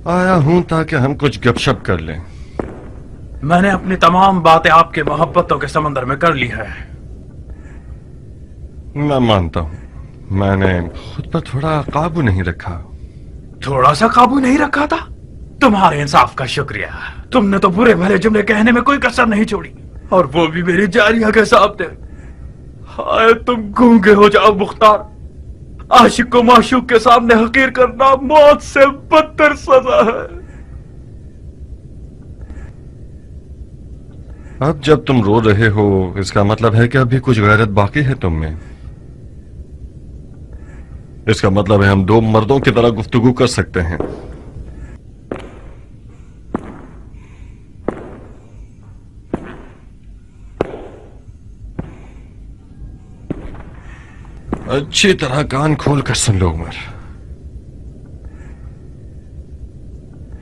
آیا ہوں تاکہ ہم کچھ گپ شپ کر لیں. میں نے اپنی تمام باتیں آپ کے محبتوں کے سمندر میں کر لی ہے. میں مانتا ہوں میں نے خود پر تھوڑا قابو نہیں رکھا. تھوڑا سا قابو نہیں رکھا تھا؟ تمہارے انصاف کا شکریہ. تم نے تو برے بھلے جملے کہنے میں کوئی کسر نہیں چھوڑی، اور وہ بھی میری جاریہ کے سامنے. ہائے تم گونگے ہو جاؤ مختار. عاشق کو معشوق کے سامنے حقیر کرنا موت سے بدتر سزا ہے. اب جب تم رو رہے ہو اس کا مطلب ہے کہ ابھی کچھ غیرت باقی ہے تم میں. اس کا مطلب ہے ہم دو مردوں کی طرح گفتگو کر سکتے ہیں. اچھی طرح کان کھول کر سن لو عمر.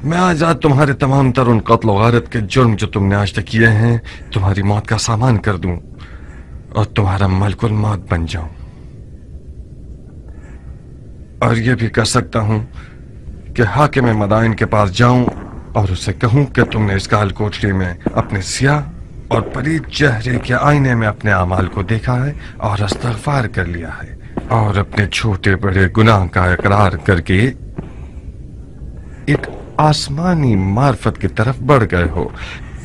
میں آج تمہارے تمام تر ان قتل و غارت کے جرم جو تم نے آج تک کیے ہیں تمہاری موت کا سامان کر دوں اور تمہارا ملک الموت بن جاؤں. اور یہ بھی کر سکتا ہوں کہ حاکم مدائن کے پاس جاؤں اور اسے کہوں کہ تم نے اس کال کوٹری میں اپنے سیاہ اور پلید چہرے کے آئینے میں اپنے اعمال کو دیکھا ہے اور استغفار کر لیا ہے اور اپنے چھوٹے بڑے گناہ کا اقرار کر کے ایک آسمانی معرفت کی طرف بڑھ گئے ہو،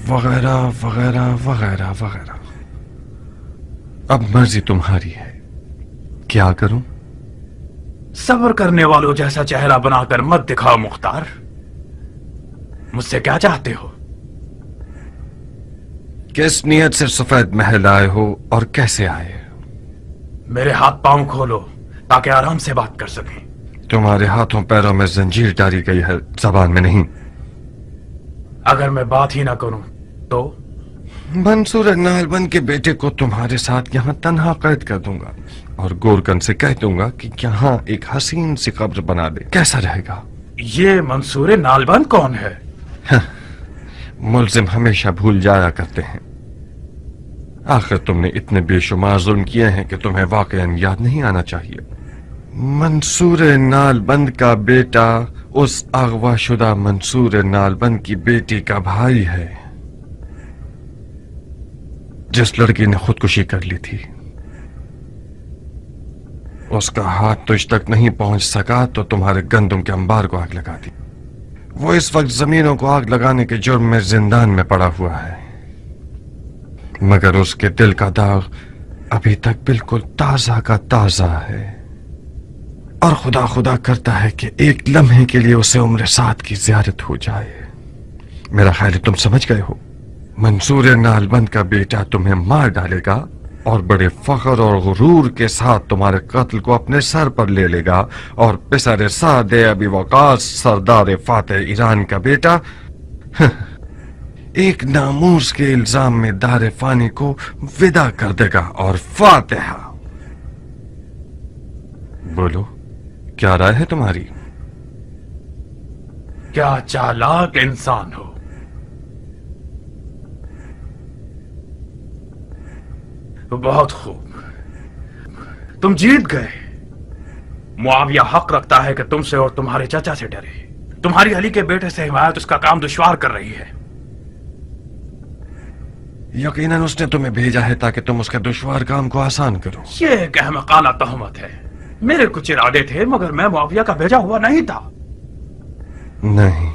وغیرہ وغیرہ وغیرہ وغیرہ. اب مرضی تمہاری ہے. کیا کروں؟ صبر کرنے والوں جیسا چہرہ بنا کر مت دکھاؤ مختار. مجھ سے کیا چاہتے ہو؟ کس نیت سے سفید محل آئے ہو اور کیسے آئے؟ میرے ہاتھ پاؤں کھولو تاکہ آرام سے بات کر سکیں. تمہارے ہاتھوں پیروں میں زنجیر ڈالی گئی ہے، زبان میں نہیں. اگر میں بات ہی نہ کروں تو؟ منصور نالبند کے بیٹے کو تمہارے ساتھ یہاں تنہا قید کر دوں گا اور گورکن سے کہہ دوں گا کہ یہاں ایک حسین سی قبر بنا دے. کیسا رہے گا؟ یہ منصور نالبند کون ہے؟ ملزم ہمیشہ بھول جایا کرتے ہیں. آخر تم نے اتنے بے شمار ظلم کیے ہیں کہ تمہیں واقعاً یاد نہیں آنا چاہیے. منصور نالبند کا بیٹا اس اغوا شدہ منصور نالبند کی بیٹی کا بھائی ہے جس لڑکی نے خودکشی کر لی تھی. اس کا ہاتھ تجھ تک نہیں پہنچ سکا تو تمہارے گندم کے انبار کو آگ لگا دی. وہ اس وقت زمینوں کو آگ لگانے کے جرم میں زندان میں پڑا ہوا ہے، مگر اس کے دل کا داغ ابھی تک بالکل تازہ کا تازہ ہے اور خدا خدا کرتا ہے کہ ایک لمحے کے لیے اسے عمر سعد کی زیارت ہو جائے. میرا خیال ہے تم سمجھ گئے ہو. منصور نالبند کا بیٹا تمہیں مار ڈالے گا اور بڑے فخر اور غرور کے ساتھ تمہارے قتل کو اپنے سر پر لے لے گا، اور پسر سعد ابی وقاص سردار فاتح ایران کا بیٹا ایک ناموس کے الزام میں دار فانی کو ودا کر دے گا. اور فاتحہ. بولو کیا رائے ہے تمہاری؟ کیا چالاک انسان ہو. بہت خوب، تم جیت گئے. معاویہ حق رکھتا ہے کہ تم سے اور تمہارے چچا سے ڈرے. تمہاری علی کے بیٹے سے حمایت اس کا کام دشوار کر رہی ہے. یقیناً اس نے تمہیں بھیجا ہے تاکہ تم اس کے دشوار کام کو آسان کرو. یہ ایک احمقانہ تہمت ہے. میرے کچھ ارادے تھے مگر میں معاویہ کا بھیجا ہوا نہیں تھا. نہیں،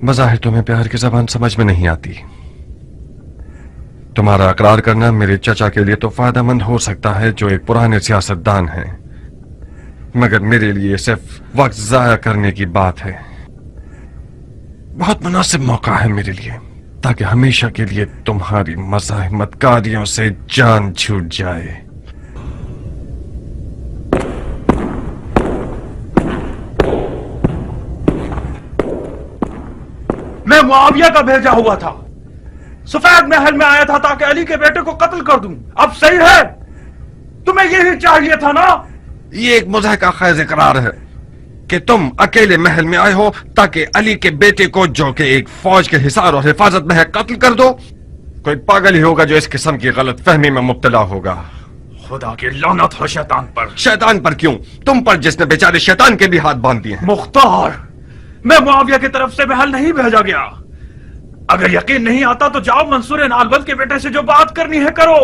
بظاہر تمہیں پیار کی زبان سمجھ میں نہیں آتی. تمہارا اقرار کرنا میرے چچا کے لیے تو فائدہ مند ہو سکتا ہے جو ایک پرانے سیاستدان ہیں، مگر میرے لیے صرف وقت ضائع کرنے کی بات ہے. بہت مناسب موقع ہے میرے لیے تاکہ ہمیشہ کے لیے تمہاری مزاحمت کاریوں سے جان چھوٹ جائے. میں معاویہ کا بھیجا ہوا تھا، سفید محل میں آیا تھا تاکہ علی کے بیٹے کو قتل کر دوں. اب صحیح ہے؟ تمہیں یہی چاہیے تھا نا؟ یہ ایک مضحکہ خیز اقرار ہے کہ تم اکیلے محل میں آئے ہو تاکہ علی کے بیٹے کو جو کہ ایک فوج کے حصار اور حفاظت میں ہے قتل کر دو. کوئی پاگل ہی ہوگا جو اس قسم کی غلط فہمی میں مبتلا ہوگا. خدا کی لعنت ہو شیطان پر. شیطان پر کیوں؟ تم پر جس نے بیچارے شیطان کے بھی ہاتھ باندھ دیے ہیں. مختار، मैं मुआविया की तरफ से महल नहीं भेजा गया। अगर यकीन नहीं आता तो जाओ मंसूर नालबंद के बेटे से जो बात करनी है करो।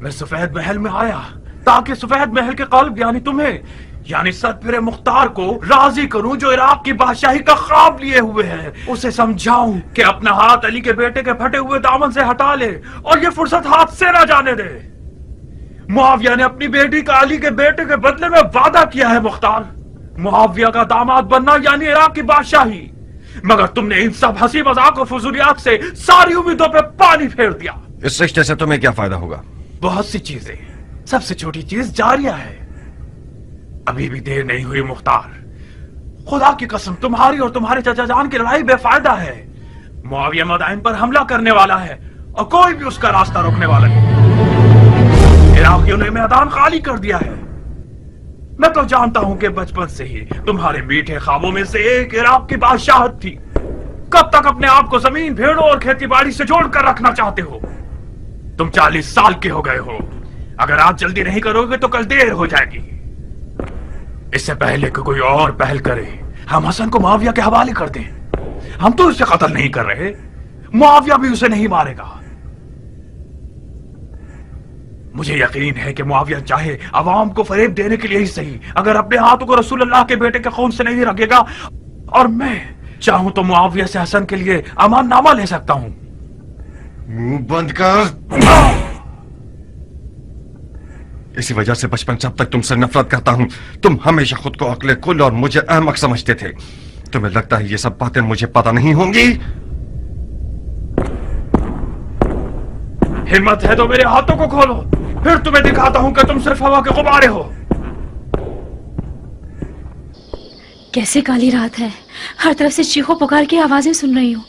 मैं सफेद महल में आया ताकि सफेद महल के कल्ब यानी तुम्हें यानी सरफिरे मुख्तार को राजी करूं जो इराक की बादशाही का ख्वाब लिए हुए है। उसे समझाऊं कि अपना हाथ अली के बेटे के फटे हुए दामन से हटा ले और ये फुर्सत हाथ से ना जाने दे। मुआविया ने अपनी बेटी का अली के बेटे के बदले में वादा किया है मुख्तार, मुआविया का दामाद बनना यानी इराक की बादशाही। मगर तुमने इन सब हंसी मजाक और फजूलियात से सारी उम्मीदों पे पानी फेर दिया। इस रिश्ते से तुम्हें क्या फायदा होगा? बहुत सी चीजें, सबसे छोटी चीज जारिया है। अभी भी देर नहीं हुई मुख्तार, खुदा की कसम तुम्हारी और तुम्हारे चाचा जान की लड़ाई बेफायदा है। मुआविया मदाइन पर हमला करने वाला है और कोई भी उसका रास्ता रोकने वाला नहीं। इराकियों ने मैदान खाली कर दिया है। मैं तो जानता हूं कि बचपन से ही तुम्हारे मीठे ख्वाबों में से एक इराक की बादशाहत थी। कब तक अपने आप को जमीन, भेड़ों और खेती बाड़ी से जोड़कर रखना चाहते हो? तुम 40 साल के हो गए हो। अगर आज जल्दी नहीं करोगे तो कल देर हो जाएगी। इससे पहले कि कोई और पहल करे, हम हसन को मुआविया के हवाले कर दें। हम तो उसे कत्ल नहीं कर रहे, मुआविया भी उसे नहीं मारेगा। मुझे यकीन है कि मुआविया चाहे अवाम को फरेब देने के लिए ही सही, अगर अपने हाथों को रसूल अल्लाह के बेटे के खून से नहीं रखेगा। और मैं चाहूं तो मुआविया से हसन के लिए अमाननामा ले सकता हूं। मुंह बंद कर। इसी वजह से बचपन से अब तक तुमसे नफरत करता हूं। तुम हमेशा खुद को अक्ल कुल और मुझे अहमक समझते थे। तुम्हें लगता है ये सब बातें मुझे पता नहीं होंगी? हिम्मत है तो मेरे हाथों को खोलो, फिर तुम्हें दिखाता हूं कि तुम सिर्फ हवा के गुब्बारे हो। कैसे काली रात है, हर तरफ से चीखों पुकार की आवाजें सुन रही हूँ।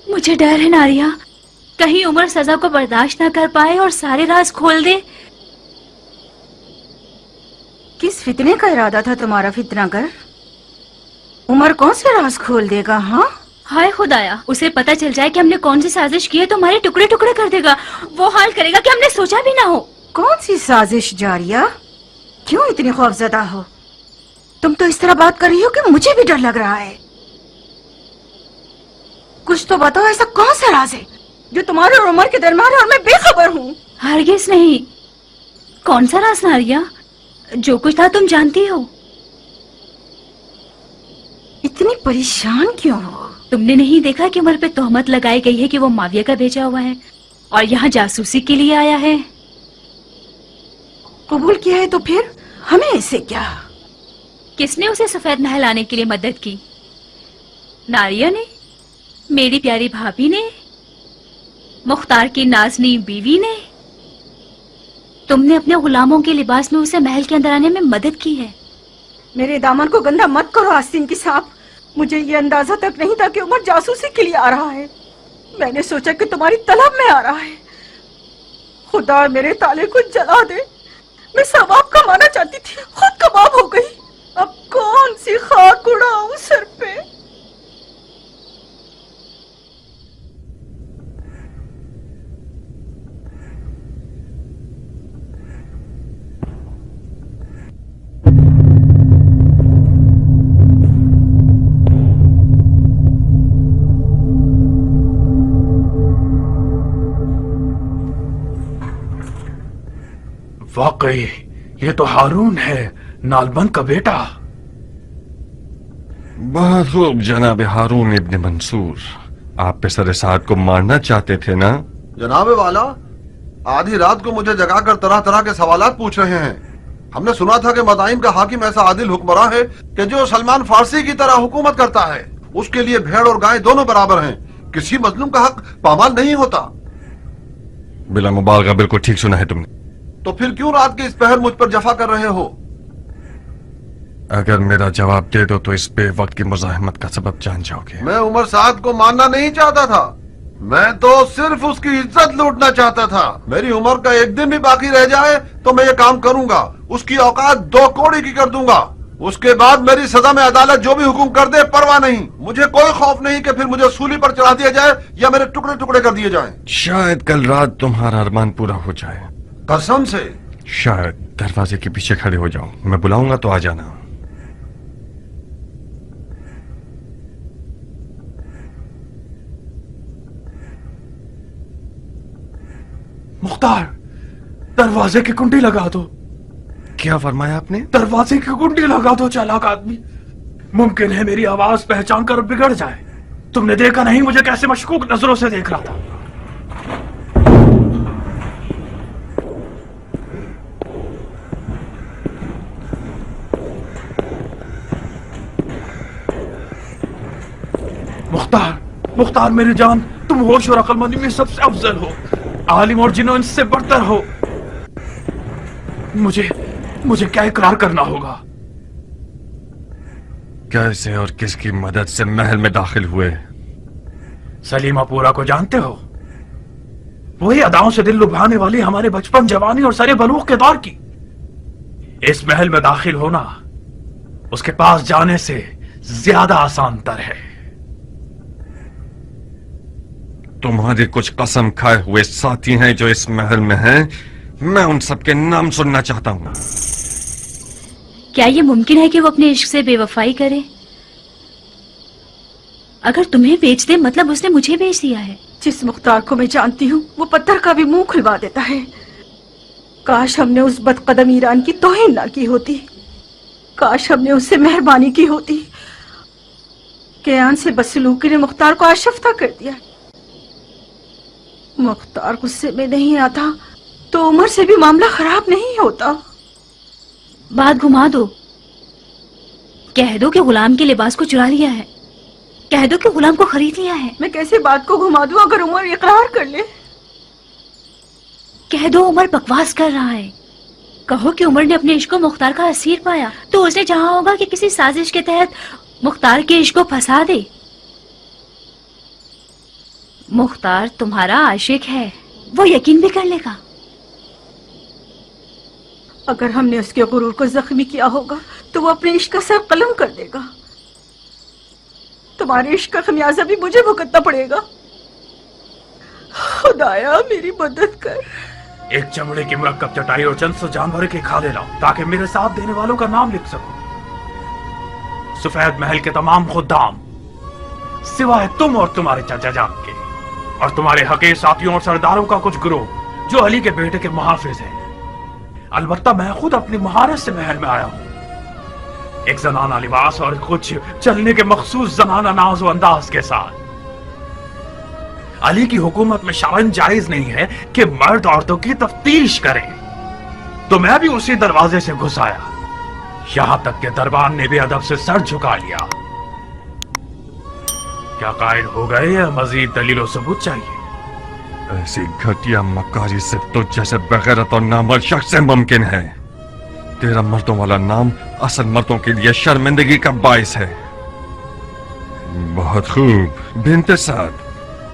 मुझे डर है नारिया, कहीं उमर सजा को बर्दाश्त ना कर पाए और सारे राज खोल दे। किस फितने का इरादा था तुम्हारा फितनागर? उमर कौन से राज खोल देगा? हाँ, हाय खुदाया, उसे पता चल जाए कि हमने कौन सी साजिश की है तो हमारे टुकड़े टुकड़े कर देगा। वो हाल करेगा कि हमने सोचा भी ना हो। कौन सी साजिश जारिया? क्यों इतनी खौफजदा हो? तुम तो इस तरह बात कर रही हो कि मुझे भी डर लग रहा है। कुछ तो बताओ, ऐसा कौन सा राज है जो तुम्हारे और उमर के दरमियान है और मैं बेखबर हूँ? हरगिज नहीं। कौन सा राज नारिया? जो कुछ था तुम जानती हो। इतनी परेशान क्यों हो? तुमने नहीं देखा कि उमर पे तोहमत लगाई गई है कि वो मुआविया का भेजा हुआ है और यहाँ जासूसी के लिए आया है। कबूल किया है तो फिर हमें इससे क्या? किसने उसे सफेद महल आने के लिए मदद की? नारिया ने, मेरी प्यारी भाभी ने, मुख्तार की नाजनी बीवी ने। तुमने अपने गुलामों के लिबास में उसे महल के अंदर आने में मदद की है। मेरे दामन को गंदा मत करो आस्तीन की साहब। मुझे ये अंदाजा तक नहीं था कि उमर जासूसी के लिए आ रहा है। मैंने सोचा कि तुम्हारी तलब में आ रहा है। खुदा मेरे ताले को जला दे। मैं सवाब कमाना चाहती थी, खुद कबाब हो गई। अब कौन सी खाक उड़ाऊं सर पे? वाकई ये तो हारून है, नालबंद का बेटा। बहुत खूब जनाब हारून इब्न मंसूर, आप पेसर साद को मारना चाहते थे ना? जनाबे वाला, आधी रात को मुझे जगाकर तरह तरह के सवालात पूछ रहे हैं। हमने सुना था कि मदाइन का हाकिम ऐसा आदिल हुक्मरान है कि जो सलमान फारसी की तरह हुकूमत करता है। उसके लिए भेड़ और गाय दोनों बराबर हैं। किसी मजलूम का हक पामाल नहीं होता। बिला मुबालगा बिल्कुल ठीक सुना है तुमने। तो फिर क्यों रात के इस पहर मुझ पर जफा कर रहे हो? अगर मेरा जवाब दे दो तो इस बेवक्त की मुजाहिमत का सबब जान जाओगे। मैं उमर साद को मानना नहीं चाहता था, मैं तो सिर्फ उसकी इज्जत लूटना चाहता था। मेरी उम्र का एक दिन भी बाकी रह जाए तो मैं ये काम करूंगा। उसकी औकात 2 कौड़ी की कर दूंगा। उसके बाद मेरी सजा में अदालत जो भी हुक्म कर दे परवाह नहीं। मुझे कोई खौफ नहीं कि फिर मुझे सूली पर चढ़ा दिया जाए या मेरे टुकड़े टुकड़े कर दिए जाएं। शायद कल रात तुम्हारा अरमान पूरा हो जाए। कसम से। शायद दरवाजे के पीछे खड़े हो जाओ, मैं बुलाऊंगा तो आ जाना। मुख्तार, दरवाजे की कुंडी लगा दो। क्या फरमाया आपने? दरवाजे की कुंडी लगा दो चालाक आदमी। मुमकिन है मेरी आवाज पहचान कर बिगड़ जाए। तुमने देखा नहीं मुझे कैसे मशकूक नजरों से देख रहा था। मुख्तार, मुख्तार मेरी जान, तुम होश और अक्लमंदी में सबसे अफजल हो, आलिम और जिन्हों इनसे बढ़तर हो। मुझे क्या इकरार करना होगा? कैसे और किसकी मदद से महल में दाखिल हुए? सलीमा पूरा को जानते हो? वही अदाओं से दिल लुभाने वाली हमारे बचपन, जवानी और सरे बलूग के दौर की। इस महल में दाखिल होना उसके पास जाने से ज्यादा आसान तर है। तुम्हारे कुछ कसम खाए हुए साथी हैं जो इस महल में हैं। मैं उन सबके नाम सुनना चाहता हूं। क्या ये मुमकिन है कि वो अपने इश्क से बेवफाई करे? अगर तुम्हें बेच दे मतलब उसने मुझे बेच दिया है। जिस मुख्तार को मैं जानती हूँ वो पत्थर का भी मुंह खुलवा देता है। काश हमने उस बदकदम ईरान की तौहीन ना की होती। काश हमने उससे मेहरबानी की होती। कियान से बदसलूकी ने मुख्तार को आशफ्ता कर दिया। मुख्तार गुस्से में नहीं आता तो उमर से भी मामला खराब नहीं होता। बात घुमा दो। कह दो कि गुलाम के लिबास को चुरा लिया है। कह दो कि गुलाम को खरीद लिया है। मैं कैसे बात को घुमा दूं अगर उमर इकरार कर ले? कह दो उमर बकवास कर रहा है। कहो कि उमर ने अपने इश्क को मुख्तार का असीर पाया तो उसने चाहा होगा कि किसी साजिश के तहत मुख्तार के इश्क को फंसा दे। मुख्तार तुम्हारा आशिक है, वो यकीन भी कर लेगा। अगर हमने उसके गुरूर को जख्मी किया होगा तो वो अपने इश्क का सर कलम कर देगा। तुम्हारे इश्क का खमियाजा भी मुझे भुगतना पड़ेगा। खुदाया मेरी मदद कर। एक चमड़े की मुरक्कब चटाई और चंद सौ जानवर के खाले लाओ ताकि मेरे साथ देने वालों का नाम लिख सकूं। सफेद महल के तमाम खुद्दाम सिवाय तुम और तुम्हारे चाचा जान के और तुम्हारे हकीर साथियों और सरदारों का कुछ गिरोह जो अली के बेटे के मुहाफिज हैं। अलबत्ता मैं खुद अपनी महारत से महल में आया हूं, एक जनाना लिबास और कुछ चलने के मखसूस जनाना नाज व अंदाज के साथ। अली की हुकूमत में शरअन जायज नहीं है कि मर्द औरतों की तफ्तीश करें, तो मैं भी उसी दरवाजे से घुस आया। यहां तक कि दरबार ने भी अदब से सर झुका लिया। क्या कायल हो गए या मजीद दलील और सबूत चाहिए? ऐसी घटिया मकारी से तो जैसे बगैरत और नामर्द शख्स से मुमकिन है। तेरा मर्दों वाला नाम असल मर्दों के लिए शर्मिंदगी का बाइस है। बहुत खूब बिन्ते साद,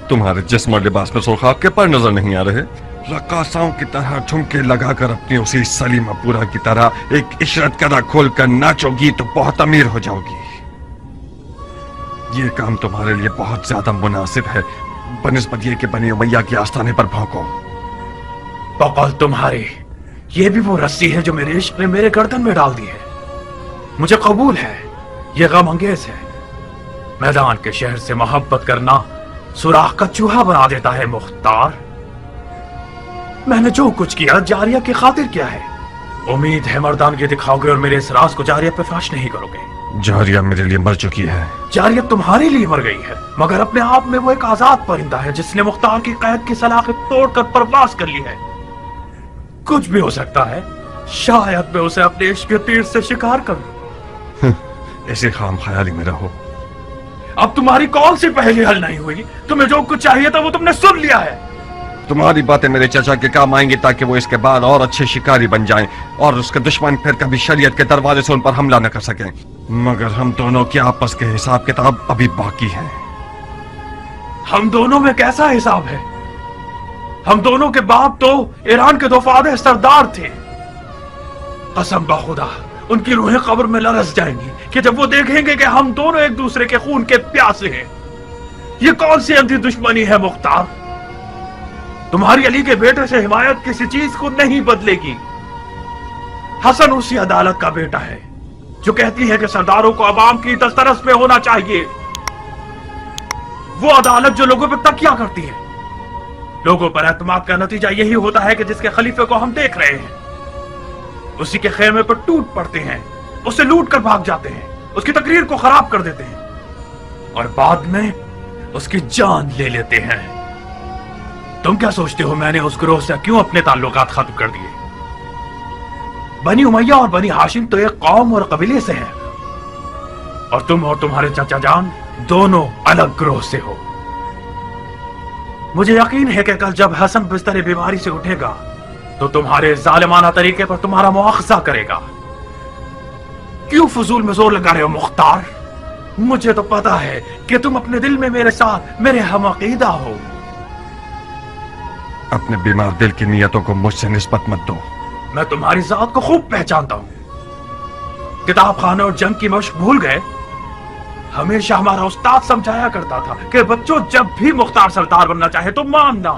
तुम्हारे जिस्म और लिबास में सुर्खाब के पर नजर नहीं आ रहे। रक्कासाओं की तरह ठुमके लगाकर अपनी उसी सलीमा पूरा की तरह एक इशरत कदा खोल कर नाचोगी तो बहुत अमीर हो जाओगी। ये काम तुम्हारे लिए बहुत ज्यादा मुनासिब है बनिस्बत ये कि बनी उमैया के आस्थाने पर भौंको। बकौल तुम्हारे, ये भी वो रस्सी है जो मेरे इश्क ने मेरे गर्दन में डाल दी है। मुझे कबूल है, ये गम अंगेज है। मैदान के शहर से मोहब्बत करना सुराख का चूहा बना देता है मुख्तार। मैंने जो कुछ किया जारिया की खातिर किया है। उम्मीद है मर्दानगी दिखाओगे और मेरे इस राज को जारिया पे फाश नहीं करोगे। जारिया मेरे लिए मर चुकी है। जारिया तुम्हारे लिए मर गई है, मगर अपने आप में वो एक आजाद परिंदा है जिसने मुख्तार की कैद की सलाखें तोड़कर परवाज कर ली है। कुछ भी हो सकता है, शायद मैं उसे अपने इश्क के तीर से शिकार करूं। ऐसे खाम ख्याली में रहो। अब तुम्हारी कौन सी पहली हल नहीं हुई? तुम्हें जो कुछ चाहिए था वो तुमने सुन लिया है। तुम्हारी बातें मेरे चाचा के काम आएंगी ताकि वो इसके बाद और अच्छे शिकारी बन जाएं और उसके दुश्मन फिर कभी शरीयत के दरवाजे से उन पर हमला न कर सकें। मगर हम दोनों के आपस के हिसाब किताब अभी बाकी है। हम दोनों में कैसा हिसाब है? हम दोनों के बाप तो ईरान के दो फादे सरदार थे। कसम बखुदा उनकी रूहें कब्र में लरस जाएंगी कि जब वो देखेंगे कि हम दोनों एक दूसरे के खून के प्यासे हैं। ये कौन सी अंधी दुश्मनी है मुख्तार? तुम्हारी अली के बेटे से हिमायत किसी चीज को नहीं बदलेगी। हसन उसी अदालत का बेटा है जो कहती है कि सरदारों को अवाम की दस्तरस में होना चाहिए। वो अदालत जो लोगों पर तकिया करती है, लोगों पर एतमाद का नतीजा यही होता है कि जिसके खलीफे को हम देख रहे हैं उसी के खेमे पर टूट पड़ते हैं, उसे लूट कर भाग जाते हैं, उसकी तकरीर को खराब कर देते हैं और बाद में उसकी जान ले लेते हैं। तुम क्या सोचते हो मैंने उस ग्रोह से क्यों अपने ताल्लुकात खत्म कर दिए? बनी उमैया और बनी हाशिम तो एक कौम और कबीले से हैं और तुम और तुम्हारे चाचा जान दोनों अलग ग्रोह से हो। मुझे यकीन है कि कल जब हसन बिस्तर बीमारी से उठेगा तो तुम्हारे जालिमाना तरीके पर तुम्हारा मुआखजा करेगा। क्यों फजूल में जोर लगा रहे हो मुख्तार? मुझे तो पता है कि तुम अपने दिल में मेरे साथ मेरे हम-अक़ीदा हो। अपने बीमार दिल की नियतों को मुझसे निस्बत मत दो। मैं तुम्हारी जात को खूब पहचानता हूं। किताब खाने और जंग की मशक भूल गए? हमेशा हमारा उस्ताद समझाया करता था कि बच्चों जब भी मुख्तार सरदार बनना चाहे तो मानना,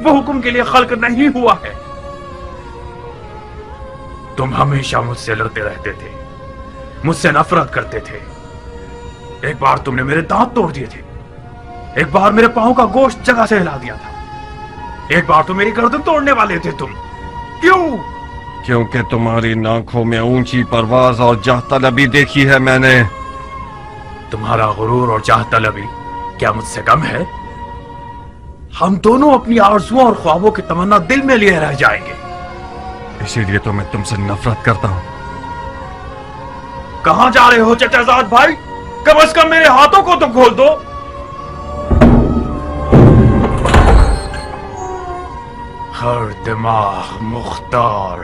वो हुक्म के लिए खल्क नहीं हुआ है। तुम हमेशा मुझसे लड़ते रहते थे, मुझसे नफरत करते थे। एक बार तुमने मेरे दांत तोड़ दिए थे, एक बार मेरे पांव का गोश्त जगह से हिला दिया था, एक बार तो मेरी गर्दन तोड़ने वाले थे तुम। क्यों? क्योंकि तुम्हारी आंखों में ऊंची परवाज और जाह तलबी देखी है मैंने। तुम्हारा गुरूर और जाह तलबी क्या मुझसे कम है? हम दोनों अपनी आरज़ुओं और ख्वाबों की तमन्ना दिल में लिए रह जाएंगे। इसीलिए तो मैं तुमसे नफरत करता हूं। कहां जा रहे हो चचाजाद भाई? कम से कम मेरे हाथों को तो खोल दो। हर दिमाग मुख्तार,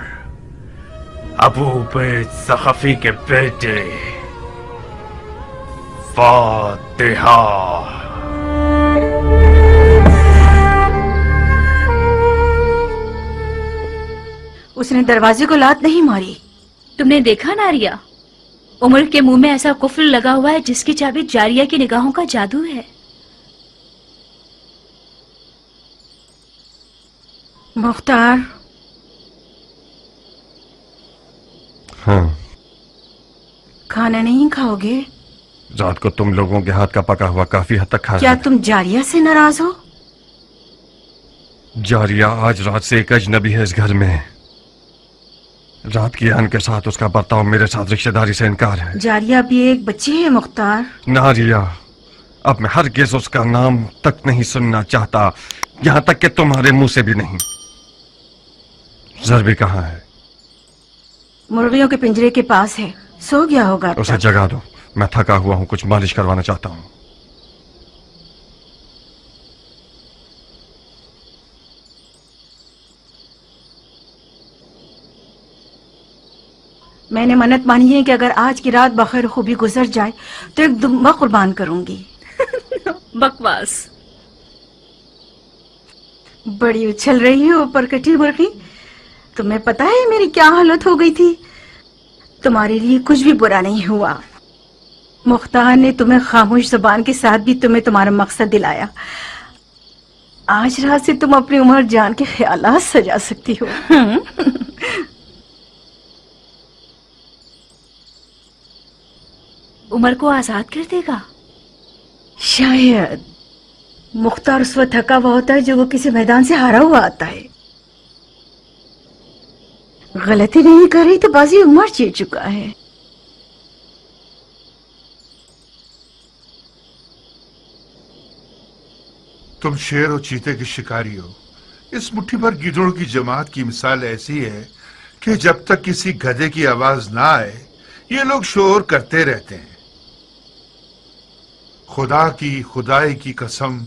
अबू बैद सखफी के बेटे, फातिहा। उसने दरवाजे को लात नहीं मारी। तुमने देखा नारिया, उमर के मुंह में ऐसा कुफ्र लगा हुआ है जिसकी चाबी जारिया की निगाहों का जादू है। मुख्तार, हाँ, खाना नहीं खाओगे? रात को तुम लोगों के हाथ का पका हुआ काफी हद तक खा क्या तुम जारिया से नाराज हो? जारिया आज रात से एक अजनबी है इस घर में। रात की आन के साथ उसका बर्ताव मेरे साथ रिश्तेदारी से इनकार है। जारिया भी एक बच्ची है मुख्तार। नारिया, अब मैं हरगिज़ उसका नाम तक नहीं सुनना चाहता, यहां तक कि तुम्हारे मुंह से भी नहीं। ज़रबी कहाँ है? मुर्गियों के पिंजरे के पास है, सो गया होगा। उसे जगा दो, मैं थका हुआ हूं, कुछ मालिश करवाना चाहता हूं। मैंने मन्नत मानी है कि अगर आज की रात बखैर खूबी गुजर जाए तो एक दुम्बा कुर्बान करूंगी। बकवास। बड़ी उछल रही हो परकटी मुर्गी। तुम्हें पता है मेरी क्या हालत हो गई थी? तुम्हारे लिए कुछ भी बुरा नहीं हुआ। मुख्तार ने तुम्हें खामोश जुबान के साथ भी तुम्हें तुम्हारा मकसद दिलाया। आज रात से तुम अपनी उम्र जान के ख्यालात सजा सकती हो। उमर को आजाद कर देगा? शायद। मुख्तार उस वक्त थका हुआ होता है जो वो किसी मैदान से हारा हुआ आता है। गलती नहीं कर रही तो बाजी उमर जीत चुका है। तुम शेर और चीते के शिकारी हो। इस मुट्ठी भर गिद्धों की जमात की मिसाल ऐसी है कि जब तक किसी गधे की आवाज ना आए ये लोग शोर करते रहते हैं। खुदा की खुदाई की कसम,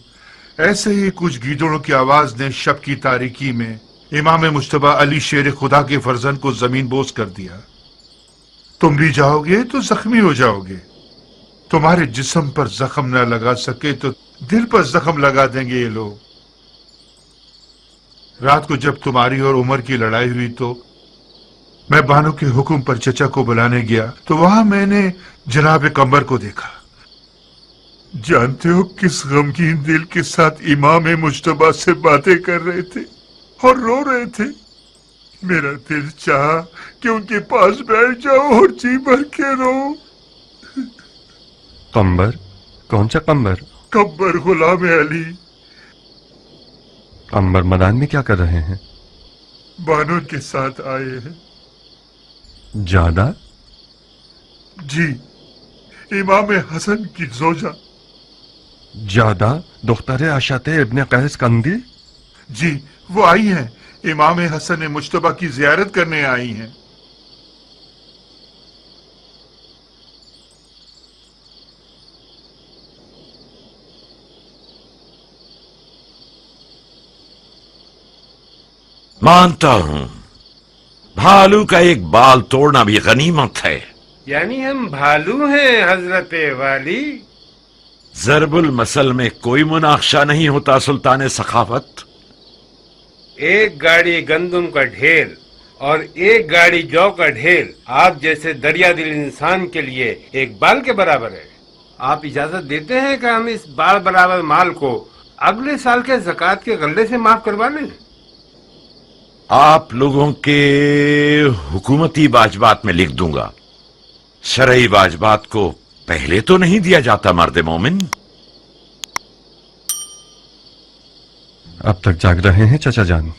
ऐसे ही कुछ गीदड़ों की आवाज ने शब की तारीकी में इमाम मुश्तबा अली शेर खुदा के फर्जन को जमीन बोस कर दिया। तुम भी जाओगे तो जख्मी हो जाओगे। तुम्हारे जिस्म पर जख्म न लगा सके तो दिल पर जख्म लगा देंगे ये लोग। रात को जब तुम्हारी और उमर की लड़ाई हुई तो मैं बानो के हुक्म पर चचा को बुलाने गया तो वहां मैंने जनाब कंबर को देखा। जानते हो किस गमगीन दिल के साथ इमाम मुश्तबा से बातें कर रहे थे और रो रहे थे। मेरा दिल चाहा कि उनके पास बैठ जाओ और जी भर के रो। कंबर? कौन सा कंबर? कंबर गुलाम अली। अंबर मैदान में क्या कर रहे हैं? बानो के साथ आए हैं। ज्यादा? जी, इमाम हसन की जोजा। ज्यादा दुख्तर आशाते इब्ने कैस कंदी? जी, वो आई हैं। इमाम हसन मुश्तबा की जियारत करने आई हैं। मानता हूं भालू का एक बाल तोड़ना भी गनीमत है। यानी हम भालू हैं हजरत वाली? जरबुल मसल में कोई मुनाक्शा नहीं होता सुल्तान सखावत। एक गाड़ी गंदुम का ढेर और एक गाड़ी जौ का ढेर आप जैसे दरिया दिल इंसान के लिए एक बाल के बराबर है। आप इजाजत देते हैं कि हम इस बाल बराबर माल को अगले साल के ज़कात के गल्ले से माफ करवा लें? आप लोगों के हुकूमती वाजबात में लिख दूंगा। शरई वाजबात को पहले तो नहीं दिया जाता मर्द मोमिन। अब तक जाग रहे हैं चाचा जान?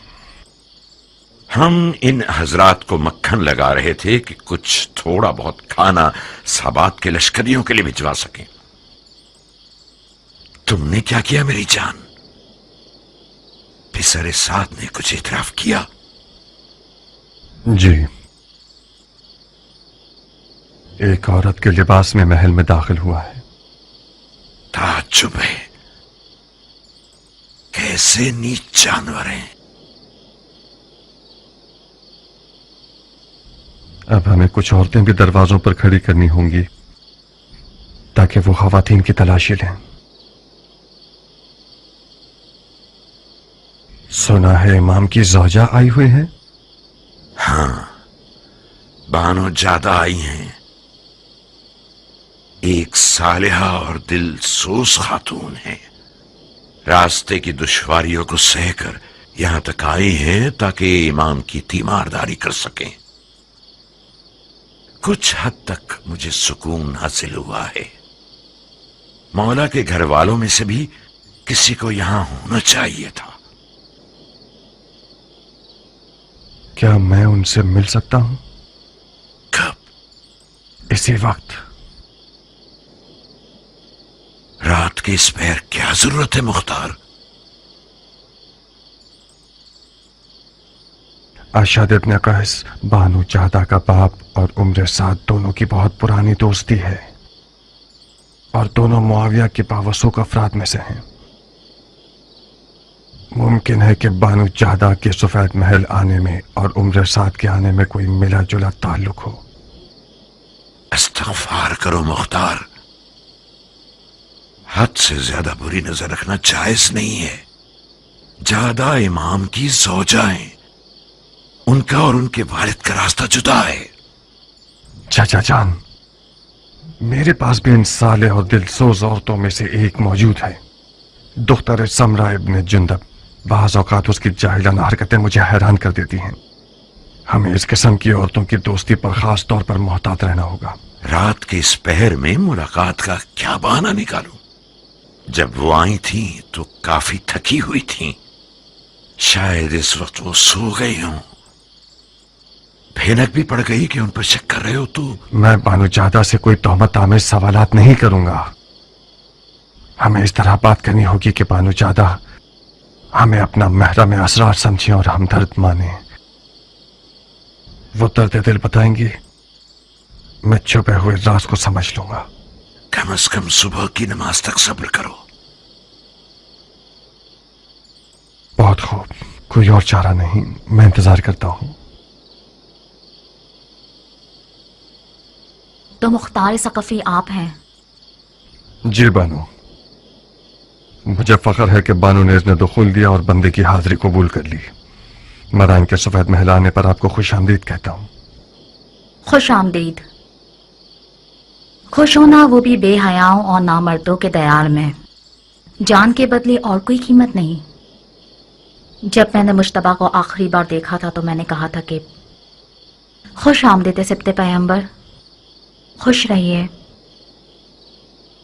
हम इन हजरात को मक्खन लगा रहे थे कि कुछ थोड़ा बहुत खाना साबात के लश्करियों के लिए भिजवा सकें। तुमने क्या किया मेरी जान? पिसरे साथ ने कुछ इतराफ किया? जी, एक औरत के लिबास में महल में दाखिल हुआ है। ताज्जुब है, कैसे नीच जानवर हैं। अब हमें कुछ औरतें भी दरवाजों पर खड़ी करनी होंगी ताकि वो खवातीन की तलाशी लें। सुना है इमाम की ज़ौजा आई हुई है? हाँ, बानो ज्यादा आई हैं। एक सालिहा और दिल सोस खातून है। रास्ते की दुश्वारियों को सहकर यहां तक आई हैं ताकि इमाम की तीमारदारी कर सकें। कुछ हद तक मुझे सुकून हासिल हुआ है। मौला के घर वालों में से भी किसी को यहां होना चाहिए था। क्या मैं उनसे मिल सकता हूं? कब? इसी वक्त। रात के इस पैर क्या जरूरत है मुख्तार? अरशद इब्ने कैस बानो चाहदा का बाप और उम्र साद दोनों की बहुत पुरानी दोस्ती है और दोनों मुआविया के पावसों का अफराद में से हैं। मुमकिन है कि बानो चाहदा के सफेद महल आने में और उम्र साद के आने में कोई मिला जुला ताल्लुक हो। इस्तग़फ़ार करो मुख्तार, हद से ज्यादा बुरी नजर रखना जायज नहीं है। ज्यादा इमाम की ज़ौजा है, उनका और उनके वालिद का रास्ता जुदा है। चाचा जान, मेरे पास भी इन साले और दिलसोज औरतों में से एक मौजूद है, दुख्तर समरा इब्ने जुंदब। बाज़ औक़ात उसकी जाहिलाना हरकतें मुझे हैरान कर देती हैं। हमें इस किस्म की औरतों की दोस्ती पर खास तौर पर मोहतात रहना होगा। रात के इस पहर में मुलाकात का क्या बहाना निकालूं? जब वो आई थी तो काफी थकी हुई थी। शायद इस वक्त वो सो गई हों। भैनक भी पड़ गई कि उन पर शक कर रहे हो तो? मैं बानो चाहदा से कोई तोहमत आमेज सवालात नहीं करूंगा। हमें इस तरह बात करनी होगी कि बानो चाहदा हमें अपना महरम असरार समझें और हमदर्द माने। वो दर्द दिल बताएंगी, मैं छुपे हुए राज को समझ लूंगा। कम से कम सुबह की नमाज तक सब्र करो। बहुत खूब, कोई और चारा नहीं, मैं इंतजार करता हूं। तो मुख्तार सकफी आप हैं? जी बानो, मुझे फख्र है कि बानो ने इसने दुखुल दिया और बंदे की हाजिरी कबूल कर ली। मदाइन के सफेद महल आने पर आपको खुश आमदीद कहता हूं। खुश आमदीद। खुश होना, वो भी बेहयाओं और नामर्दों के दयार में। जान के बदले और कोई कीमत नहीं। जब मैंने मुश्तबा को आखिरी बार देखा था तो मैंने कहा था कि खुश आमदीद सिब्ते पैगंबर, खुश रहिए।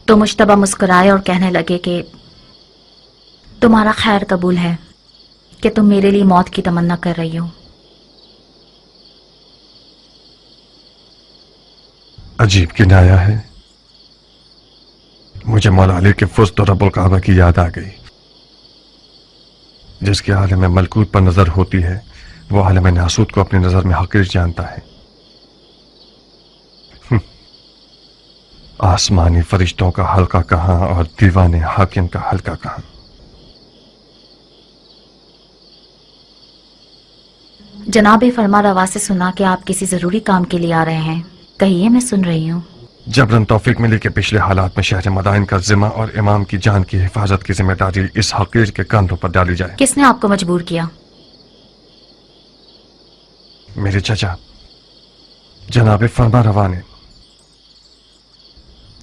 तो मुश्तबा मुस्कुराए और कहने लगे कि तुम्हारा खैर कबूल है। कि तुम मेरे लिए मौत की तमन्ना कर रही हो। अजीब किनाया है। मुझे मौला अली के फुस्त और रब्बुल काबा की याद आ गई, जिसके आलम मलकूत पर नजर होती है वो आलम नासूत को अपनी नजर में हकीर जानता है। आसमानी फरिश्तों का हल्का कहां और दीवाने हाकिम का हल्का कहां। जनाब फरमा रवा से सुना कि आप किसी जरूरी काम के लिए आ रहे हैं। कहिए, मैं सुन रही हूँ। जबरन तौफीक मिली के पिछले हालात में शहर मदाइन का जिम्मा और इमाम की जान की हिफाजत की जिम्मेदारी इस हकीर के कंधों पर डाली जाए। किसने आपको मजबूर किया? मेरे चचा जनाब फरमा रवा ने।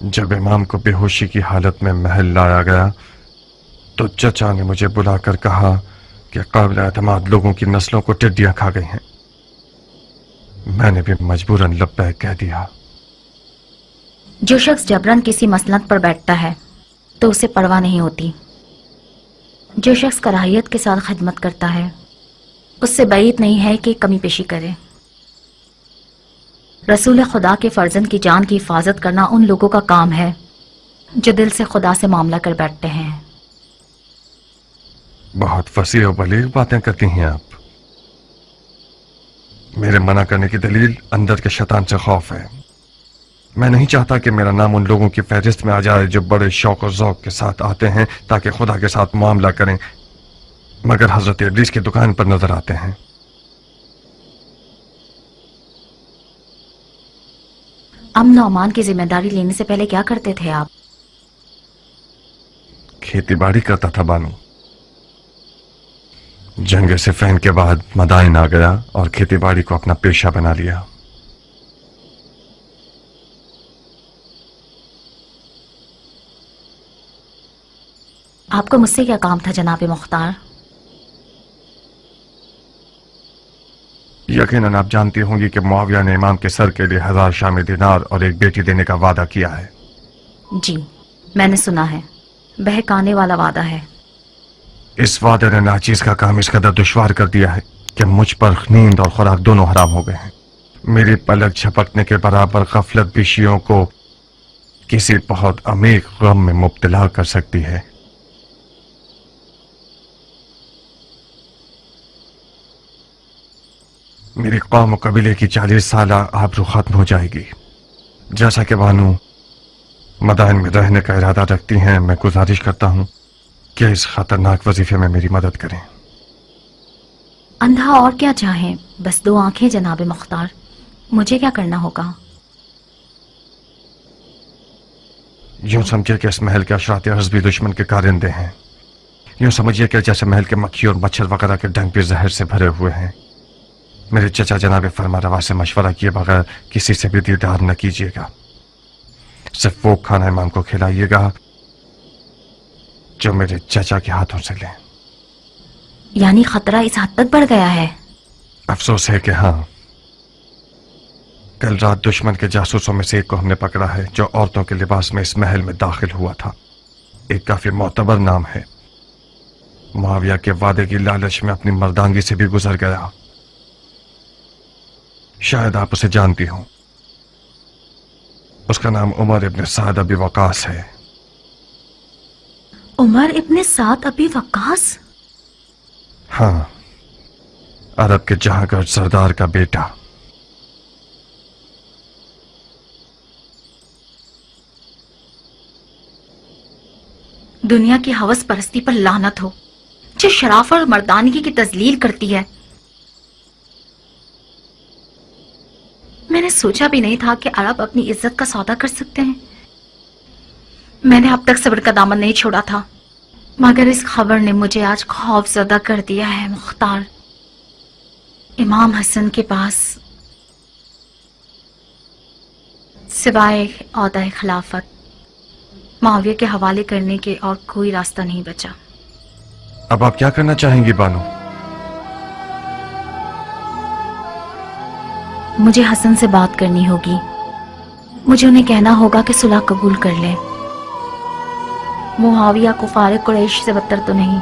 जब इमाम को बेहोशी की हालत में महल लाया गया तो चचा ने मुझे बुलाकर कहा कि काबिल एतमाद लोगों की नस्लों को टिड्डियां खा गई हैं। मैंने भी मजबूरन लब्बैक कह दिया। जो शख्स जबरन किसी मसनद पर बैठता है तो उसे परवाह नहीं होती। जो शख्स कराहियत के साथ खिदमत करता है उससे बैद नहीं है कि कमी पेशी करे। रसूल खुदा के फर्जंद की जान की हिफाजत करना उन लोगों का काम है जो दिल से खुदा से मामला कर बैठते हैं। बहुत फसीह और बलीग बातें करती हैं आप। मेरे मना करने की दलील अंदर के शैतान से खौफ है। मैं नहीं चाहता कि मेरा नाम उन लोगों की फहरिस्त में आ जाए जो बड़े शौक और ज़ौक के साथ आते हैं ताकि खुदा के साथ मामला करें, मगर हजरत इब्लीस की दुकान पर नजर आते हैं। अमन और अमान की जिम्मेदारी लेने से पहले क्या करते थे आप? खेती बाड़ी करता था बानू। जंग सिफ़ैन के बाद मदाइन आ गया और खेती बाड़ी को अपना पेशा बना लिया। आपको मुझसे क्या काम था जनाब मुख्तार? यकीनन आप जानती होंगी कि मुआविया ने इमाम के सर के लिए 1000 शामी दिनार और एक बेटी देने का वादा किया है। जी, मैंने सुना है। बहकाने वाला वादा है। इस वादे ने नाचीज का काम इस कदर दुश्वार कर दिया है कि मुझ पर नींद और खुराक दोनों हराम हो गए हैं। मेरी पलक झपकने के बराबर गफलत भी शियों को किसी बहुत अमीर गम में मुब्तला कर सकती है। मेरी कौम और कबीले की 40 साल आबरू खत्म हो जाएगी। जैसा कि बानू मदाइन में रहने का इरादा रखती हैं, मैं गुजारिश करता हूं कि इस खतरनाक वजीफे में मेरी मदद करें। अंधा और क्या चाहे, बस 2 आंखें जनाब मुख्तार। मुझे क्या करना होगा? यूं समझिए कि इस महल के अशरात अर्ज़ भी दुश्मन के कारिंदे हैं। यूं समझिए कि जैसे महल के मक्खी और मच्छर वगैरह के डंक भी जहर से भरे हुए हैं। मेरे चचा जनाब फरमा रवा से मशवरा किए बगैर किसी से भी दीदार न कीजिएगा। सिर्फ वो खाना इमाम को खिलाइएगा जो मेरे चचा के हाथों से ले। यानी खतरा इस हद तक बढ़ गया है? अफसोस है कि हाँ। कल रात दुश्मन के जासूसों में से एक को हमने पकड़ा है जो औरतों के लिबास में इस महल में दाखिल हुआ था। एक काफी मोतबर नाम है। मुआविया के वादे की लालच में अपनी मर्दानगी से भी गुजर गया। शायद आप उसे जानती हो। उसका नाम उमर इब्न साद अबी वकास है। उमर इब्न साद अबी वकास? हाँ, अरब के जहांगीर सरदार का बेटा। दुनिया की हवस परस्ती पर लानत हो जो शराफत और मर्दानगी की तजलील करती है। मैंने सोचा भी नहीं था कि अरब अपनी इज्जत का सौदा कर सकते हैं। मैंने अब तक सब्र का दामन नहीं छोड़ा था, मगर इस खबर ने मुझे आज खौफजदा कर दिया है। मुख्तार, इमाम हसन के पास सिवाय औहदा खिलाफत मुआविया के हवाले करने के और कोई रास्ता नहीं बचा। अब आप क्या करना चाहेंगी बानू? मुझे हसन से बात करनी होगी। मुझे उन्हें कहना होगा कि सुलह कबूल कर ले। मुआविया कुफार कुरैश से बदतर तो नहीं,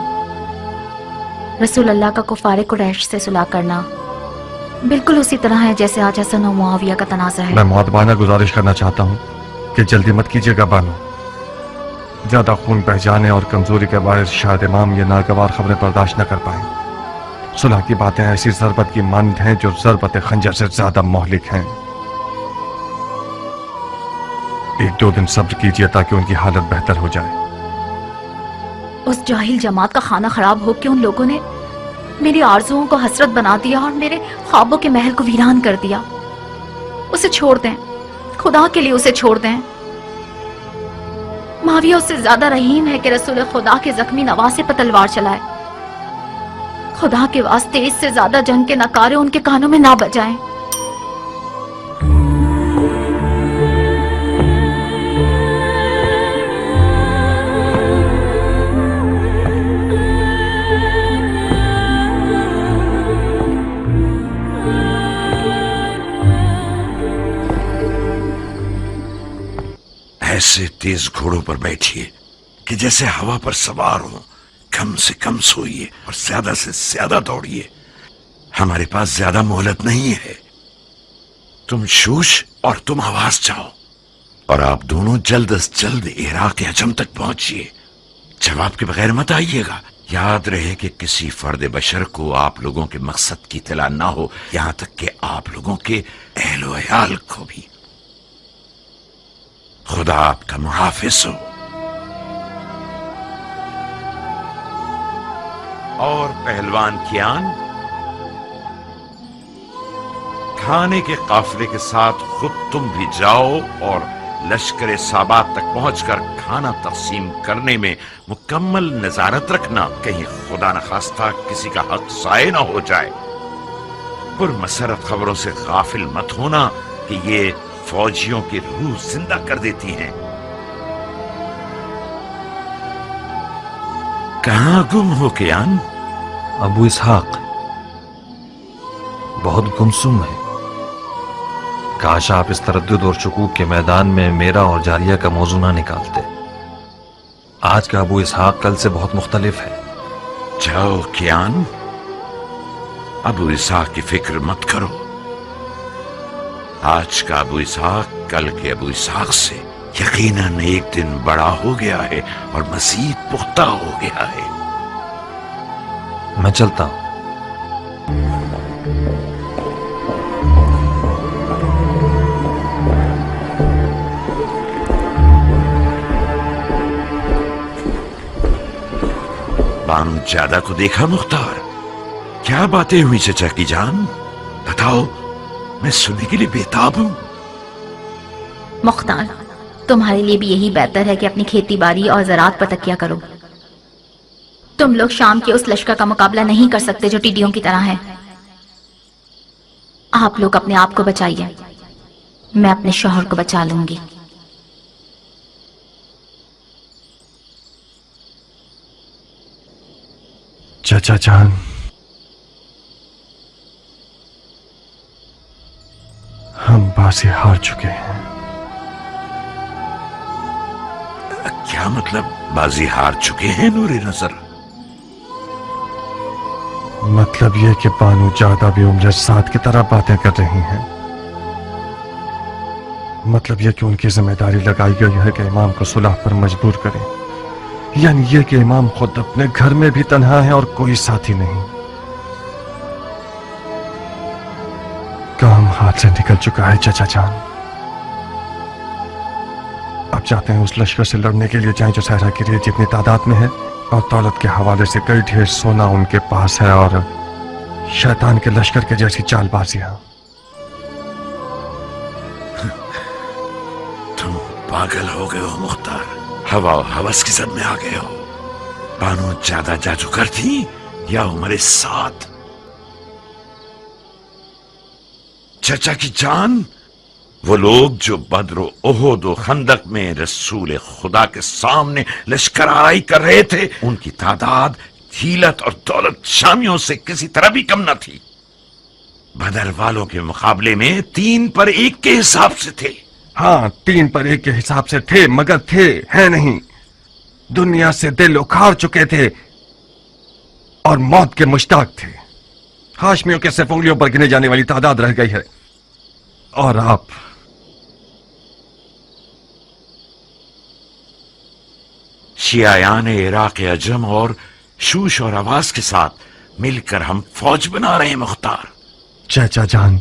रसूल अल्लाह का कुफारे कुरैश से सुलह करना बिल्कुल उसी तरह है जैसे आज हसन और मुआविया का तनाज़ा है। मैं मुअद्दबाना गुजारिश करना चाहता हूँ कि जल्दी मत कीजिएगा बानो। ज्यादा खून बह जाने और कमजोरी के बायस शायद इमाम ये नागवार खबरें बर्दाश्त न कर पाए। सुलह की बातें ऐसी ज़रबत की मानद हैं जो ज़रबत खंजर से ज्यादा मोहलिक हैं। 1-2 दिन सब्र कीजिए ताकि उनकी हालत बेहतर हो जाए। उस जाहिल जमात का खाना खराब हो के उन लोगों ने मेरी आरज़ुओं को हसरत बना दिया और मेरे ख्वाबों के महल को वीरान कर दिया। उसे छोड़ दें, खुदा के लिए उसे छोड़ दें। माविया उससे ज्यादा रहीम है कि रसूल खुदा के जख्मी नवासे पर तलवार चलाए। खुदा के वास्ते इससे ज्यादा जंग के नकारे उनके कानों में ना बजाएं। ऐसे तेज घोड़ों पर बैठिए कि जैसे हवा पर सवार हो। कम से कम सोइए और ज्यादा से ज्यादा दौड़िए। हमारे पास ज्यादा मोहलत नहीं है। तुम शूश और तुम आवाज जाओ और आप दोनों जल्द अज जल्द इराक अजम तक पहुंचिए। जवाब के बगैर मत आइएगा। याद रहे कि किसी फर्द बशर को आप लोगों के मकसद की इत्तला ना हो, यहां तक कि आप लोगों के अहलो अयाल को भी। खुदा आपका मुहाफिज हो। और पहलवान कियान, खाने के काफिले के साथ खुद तुम भी जाओ और लश्कर साबात तक पहुंचकर खाना तकसीम करने में मुकम्मल नजारत रखना। कहीं खुदा न खास्ता किसी का हक ज़ाये न हो जाए। पुरमसरत खबरों से गाफिल मत होना कि ये फौजियों की रूह जिंदा कर देती हैं। कहां गुम हो कियान? अबू इसहाक बहुत गुमसुम है। काश आप इस तरद्दुद और शकूक के मैदान में मेरा और जारिया का मौजू ना निकालते। आज का अबू इसहाक कल से बहुत मुख्तलिफ है। जाओ कियान, अबू इसहाक की फिक्र मत करो। आज का अबू इसहाक कल के अबू इसहाक से यकीनन एक दिन बड़ा हो गया है और मजीद पुख्ता हो गया है। मैं चलता हूं। बानू ज्यादा को देखा मुख्तार? क्या बातें हुई चचा की जान? बताओ, मैं सुनने के लिए बेताब हूं। मुख्तार, तुम्हारे लिए भी यही बेहतर है कि अपनी खेती बाड़ी और ज़राअत पर तकिया करो। तुम लोग शाम के उस लश्कर का मुकाबला नहीं कर सकते जो टिड्डियों की तरह है। आप लोग अपने आप को बचाइए, मैं अपने शौहर को बचा लूंगी। चाचा जान, हम बाजी हार चुके हैं। क्या मतलब बाजी हार चुके हैं नूरे नजर? मतलब ये कि बानू ज्यादा भी उम्र साथ की तरह बातें कर रही हैं। मतलब ये कि उनकी जिम्मेदारी लगाई गई है कि इमाम को सुलह पर मजबूर करें। यानी ये कि इमाम खुद अपने घर में भी तन्हा है और कोई साथी नहीं। काम हाथ से निकल चुका है चाचा जान। अब चाहते हैं उस लश्कर से लड़ने के लिए जाएं जो सहरा की रेत जितनी तादाद में है, और दौलत के हवाले से कई ढेर सोना उनके पास है, और शैतान के लश्कर के जैसी चालबाजियां। तुम पागल हो गए हो मुख्तार, हवा और हवस की जद में आ गए हो। बानू ज्यादा जादूगर थी या उम्र साथ? चचा की जान, वो लोग जो बद्र ओहद और खंदक में रसूल खुदा के सामने लश्कराई कर रहे थे, उनकी तादाद हिलत और दौलत शामियों से किसी तरह भी कम न थी। बदर वालों के मुकाबले में 3 पर 1 के हिसाब से थे। हाँ, 3 पर 1 के हिसाब से थे, मगर थे है नहीं। दुनिया से दिल उखाड़ चुके थे। और मौत के मुश्ताक थे। हाशमियों के सिर्फ उंगलियों पर गिने जाने वाली तादाद रह गई है, और आप शियायान इराक अजम और शूश और आवाज के साथ मिलकर हम फौज बना रहे हैं मुख्तार। चाचा जान,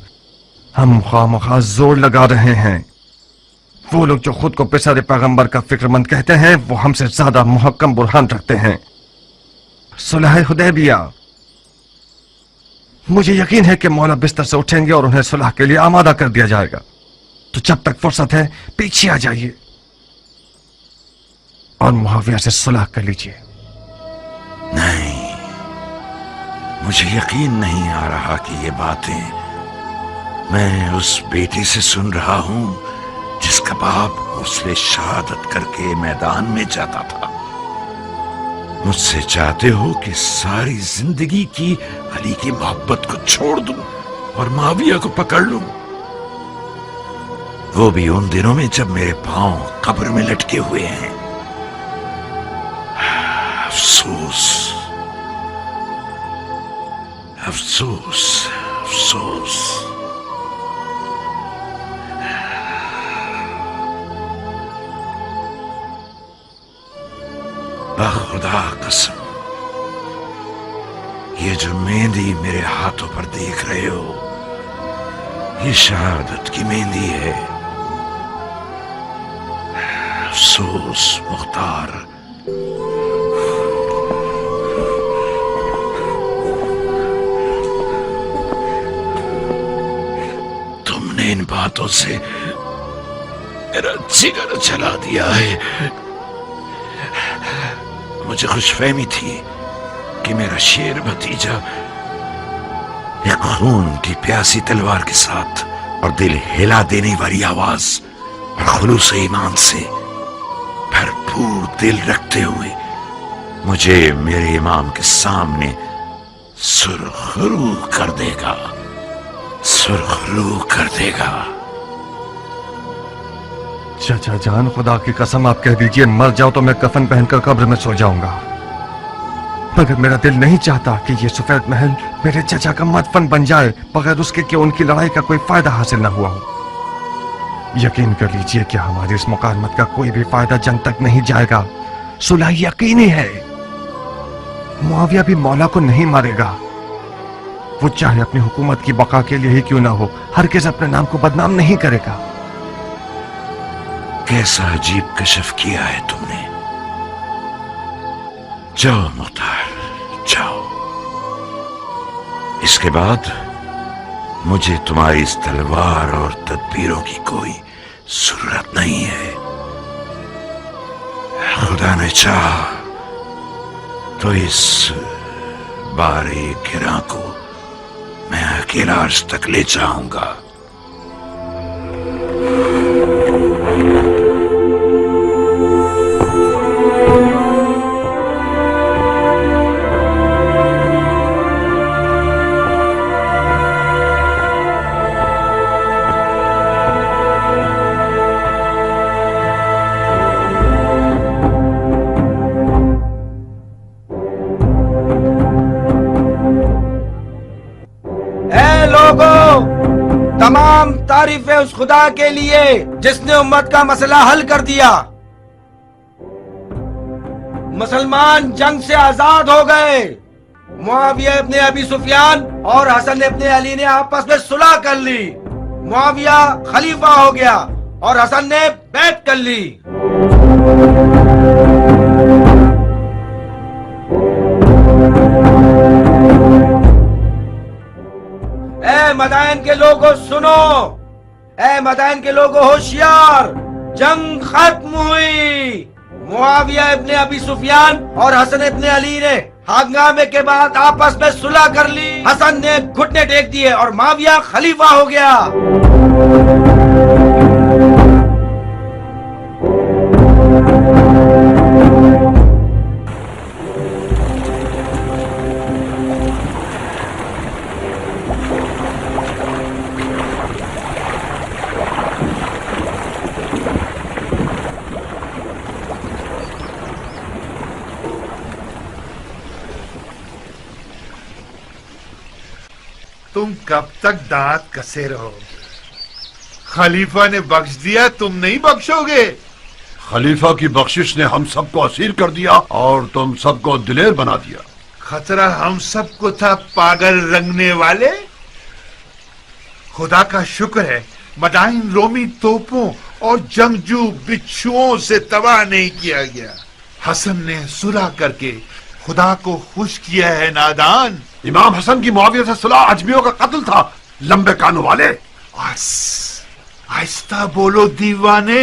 हम खामखा जोर लगा रहे हैं। वो लोग जो खुद को पिसर पैगंबर का फिक्रमंद कहते हैं, वो हमसे ज्यादा मुहक्कम बुरहान रखते हैं। सुलह हुदैबिया, मुझे यकीन है कि मौला बिस्तर से उठेंगे और उन्हें सुलह के लिए आमादा कर दिया जाएगा। तो जब तक फुर्सत है पीछे आ जाइए और मुआविया से सुलह कर लीजिए। नहीं, मुझे यकीन नहीं आ रहा कि ये बातें मैं उस बेटी से सुन रहा हूं जिसका बाप उससे शहादत करके मैदान में जाता था। मुझसे चाहते हो कि सारी जिंदगी की अली की मोहब्बत को छोड़ दूं और माविया को पकड़ लूं, वो भी उन दिनों में जब मेरे पांव कब्र में लटके हुए हैं। अफसोस, अफसोस, अफसोस। खुदा कसम, ये जो मेहंदी मेरे हाथों पर देख रहे हो, ये शहादत की मेहंदी है। अफसोस मुख्तार, तुमने इन बातों से मेरा जिगर जला दिया है। मुझे खुशफहमी थी कि मेरा शेर भतीजा एक खून की प्यासी तलवार के साथ और दिल हिला देने वाली आवाज और खुलूस ईमान से भरपूर दिल रखते हुए मुझे मेरे इमाम के सामने सुरखरू कर देगा, सुरखरू कर देगा। चाचा जान, खुदा की कसम आप कह दीजिए मर जाओ तो मैं कफन पहनकर कब्र में सो जाऊंगा, मगर मेरा दिल नहीं चाहता कि ये सफेद महल मेरे चाचा का मदफन बन जाए बगैर उसके कि उनकी लड़ाई का कोई फायदा हासिल न हुआ हो। यकीन कर लीजिए कि हमारी इस मुकालमत का कोई भी फायदा जंग तक नहीं जाएगा। सुलह यकीनी है। मुआविया भी मौला को नहीं मारेगा। वो चाहे अपनी हुकूमत की बका के लिए ही क्यों ना हो, हरगिज़ अपने नाम को बदनाम नहीं करेगा। कैसा अजीब कशफ किया है तुमने। जाओ मुख्तार, जाओ। इसके बाद मुझे तुम्हारी इस तलवार और तदबीरों की कोई जरूरत नहीं है। खुदा ने चाहा तो इस बारे गिरा को मैं अकेला अर्श तक ले जाऊंगा। तमाम तारीफें उस खुदा के लिए जिसने उम्मत का मसला हल कर दिया। मुसलमान जंग से आजाद हो गए। मुआविया इब्ने अबी सुफियान और हसन इब्ने अली ने आपस में सुलह कर ली। मुआविया खलीफा हो गया और हसन ने बैत कर ली। ए मदाइन के लोगों सुनो, ए मदाइन के लोगों होशियार, जंग खत्म हुई। मुआविया इब्ने अबी सुफियान और हसन इब्ने अली ने हंगामे के बाद आपस में सुलह कर ली। हसन ने घुटने टेक दिए और मुआविया खलीफा हो गया। तुम कब तक दांत कसे रहो? खलीफा ने बख्श दिया, तुम नहीं बख्शोगे? खलीफा की बख्शिश ने हम सबको असीर कर दिया और तुम सबको दिलेर बना दिया। खतरा हम सबको था, पागल रंगने वाले। खुदा का शुक्र है मदाइन रोमी तोपों और जंगजू बिच्छुओं से तबाह नहीं किया गया। हसन ने सुलह करके खुदा को खुश किया है नादान। इमाम हसन की मुआविया से सुलह अजमियों का कत्ल था, लंबे कानों वाले। आहिस्ता बोलो दीवाने,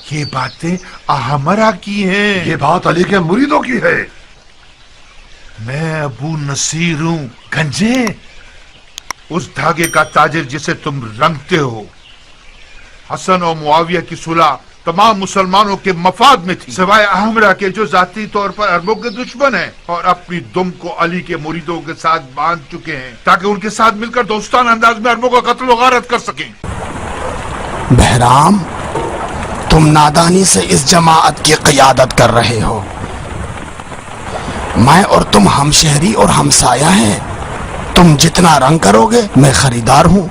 ये बातें अहमरा की हैं। ये बात अली के मुरीदों की है। मैं अबू नसीर हूं गंजे, उस धागे का ताजिर जिसे तुम रंगते हो। हसन और मुआविया की सुलह तमाम मुसलमानों के मफाद में थी, सिवाय अहमरा के जो जाती तौर पर अरबों के दुश्मन हैं और अपनी दुम को अली के मुरीदों के साथ बांध चुके हैं ताकि उनके साथ मिलकर दोस्ताना अंदाज में अरबों का कत्ल गारत कर सकें। बहराम, तुम नादानी से इस जमाअत की क़ियादत कर रहे हो। मैं और तुम हमशहरी और हमसाया हैं। तुम जितना रंग करोगे मैं खरीदार हूं।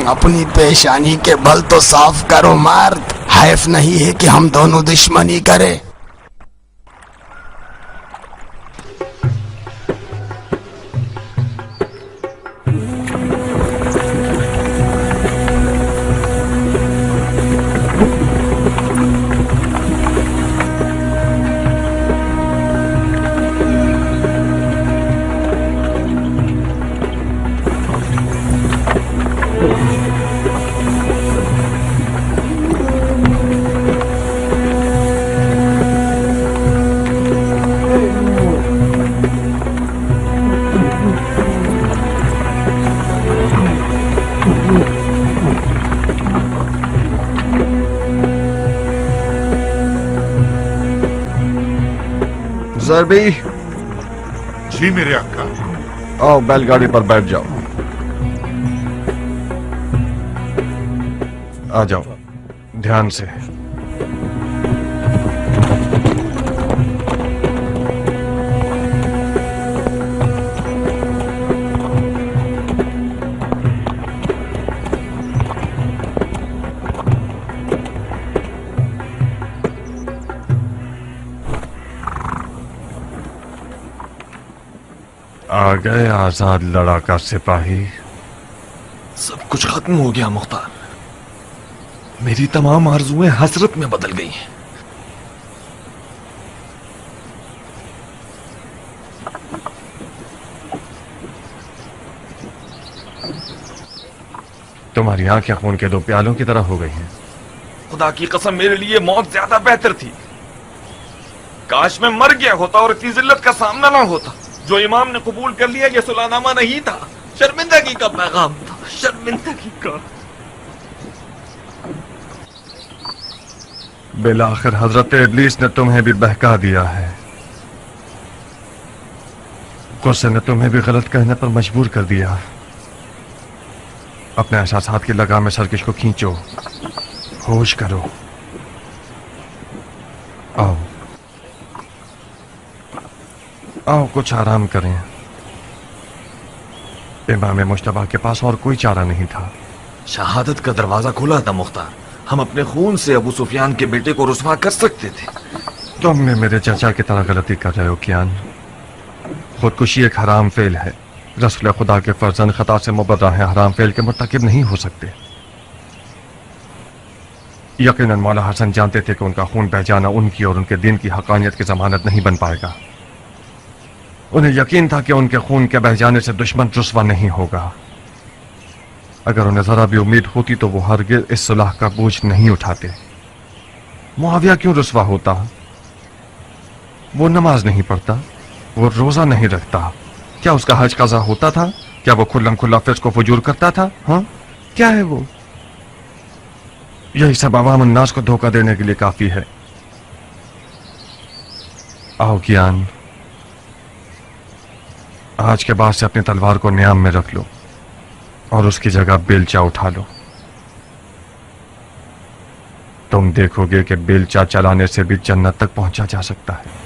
अपनी पेशानी के बल तो साफ करो मर्द, हैफ नहीं है कि हम दोनों दुश्मनी करें। ज़रबी, जी मेरे अक्का। आओ बैलगाड़ी पर बैठ जाओ। आ जाओ ध्यान से। आ गए आजाद लड़ाका सिपाही। सब कुछ खत्म हो गया मुख्तार। मेरी तमाम आरजुएं हसरत में बदल गई हैं। तुम्हारी आंखें खून के दो प्यालों की तरह हो गई हैं। खुदा की कसम, मेरे लिए मौत ज्यादा बेहतर थी। काश मैं मर गया होता और इतनी जिल्लत का सामना ना होता। जो इमाम ने कबूल कर लिया ये सुलहनामा नहीं था, शर्मिंदगी का पैगाम था, शर्मिंदगी का। बिलाखिर हजरत इब्लीस ने तुम्हें भी बहका दिया है। गुस्से ने तुम्हें भी गलत कहने पर मजबूर कर दिया। अपने एहसासात की लगाम में सरकश को खींचो, होश करो। आओ आओ कुछ आराम करें। इमाम मुश्तबा के पास और कोई चारा नहीं था। शहादत का दरवाजा खुला था मुख्तार। हम अपने खून से अबू सुफियान के बेटे को रुसवा कर सकते थे। तुम भी मेरे चाचा की तरह गलती कर रहे हो कियान। खुदकुशी एक हराम फेल है। रसूल खुदा के फर्जंद खता से मुबर्रा है, हराम फेल के मुर्तकिब नहीं हो सकते। यकीनन मौला हसन जानते थे कि उनका खून बह जाना उनकी और उनके दीन की हकानियत की जमानत नहीं बन पाएगा। उन्हें यकीन था कि उनके खून के बह जाने से दुश्मन रुसवा नहीं होगा। अगर उन्हें जरा भी उम्मीद होती तो वो हरगिज़ इस सुलह का बोझ नहीं उठाते। मुआविया क्यों रुसवा होता? वो नमाज नहीं पढ़ता, वो रोजा नहीं रखता। क्या उसका हज कज़ा होता था? क्या वो खुल्लम खुल्ला फिस्क व फुजूर करता था? हाँ, क्या है वो? यही सब अवाम अन्नास को धोखा देने के लिए काफी है। आओ कियान, आज के बाद से अपनी तलवार को न्याम में रख लो और उसकी जगह बेलचा उठा लो। तुम देखोगे कि बेलचा चलाने से भी जन्नत तक पहुंचा जा सकता है।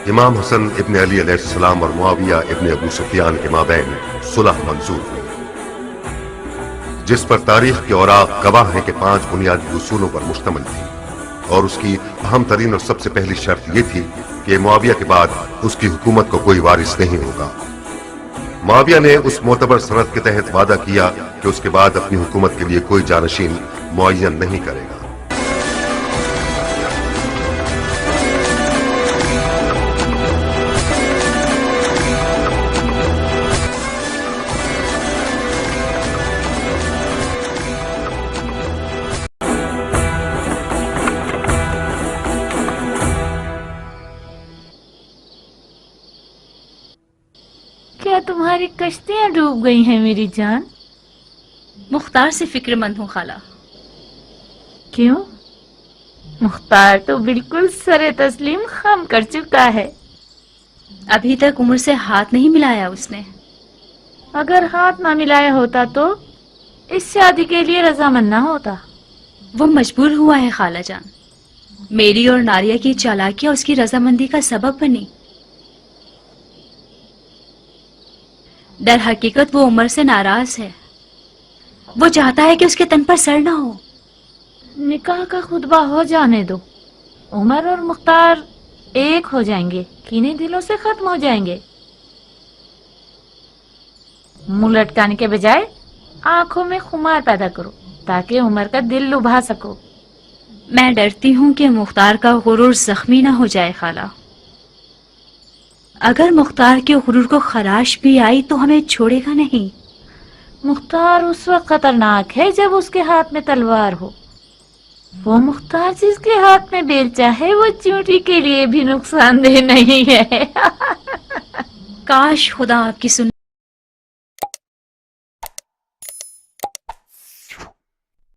इमाम हसन इब्न अली अलैहिस्सलाम और मुआविया इब्न अबू सुफियान के माबैन सुलह मंजूर हुई, जिस पर तारीख के औराक गवाह हैं कि 5 बुनियादी उसूलों पर मुश्तमिल थी, और उसकी अहम तरीन और सबसे पहली शर्त यह थी कि मुआविया के बाद उसकी हुकूमत को कोई वारिस नहीं होगा। मुआविया ने उस मोतबर सनद के तहत वादा किया कि उसके बाद अपनी हुकूमत के लिए कोई जानशीन मुअय्यन नहीं करेगा। क्या तुम्हारी कश्तियां डूब गई हैं मेरी जान? मुख्तार से फिक्रमंद हूँ खाला। क्यों? मुख्तार तो बिल्कुल सरे तस्लीम खम कर चुका है। अभी तक उमर से हाथ नहीं मिलाया उसने। अगर हाथ ना मिलाया होता तो इस शादी के लिए रजामंद ना होता। वो मजबूर हुआ है खाला जान। मेरी और नारिया की चालाकियां उसकी रजामंदी का सबब बनी। दर हकीकत वो उमर से नाराज है। वो चाहता है कि उसके तन पर सर ना हो। निकाह का खुतबा हो जाने दो। उमर और मुख्तार एक हो जाएंगे, कीने दिलों से खत्म हो जाएंगे। मुंह लटकाने के बजाय आंखों में खुमार पैदा करो ताकि उमर का दिल लुभा सको। मैं डरती हूँ कि मुख्तार का गुरूर जख्मी ना हो जाए खाला। अगर मुख्तार के गुरूर को खराश भी आई तो हमें छोड़ेगा नहीं। मुख्तार उस वक्त खतरनाक है जब उसके हाथ में तलवार हो। वो मुख्तार जिसके हाथ में बेलचा है वो चींटी के लिए भी नुकसानदेह नहीं है। काश खुदा आपकी सुन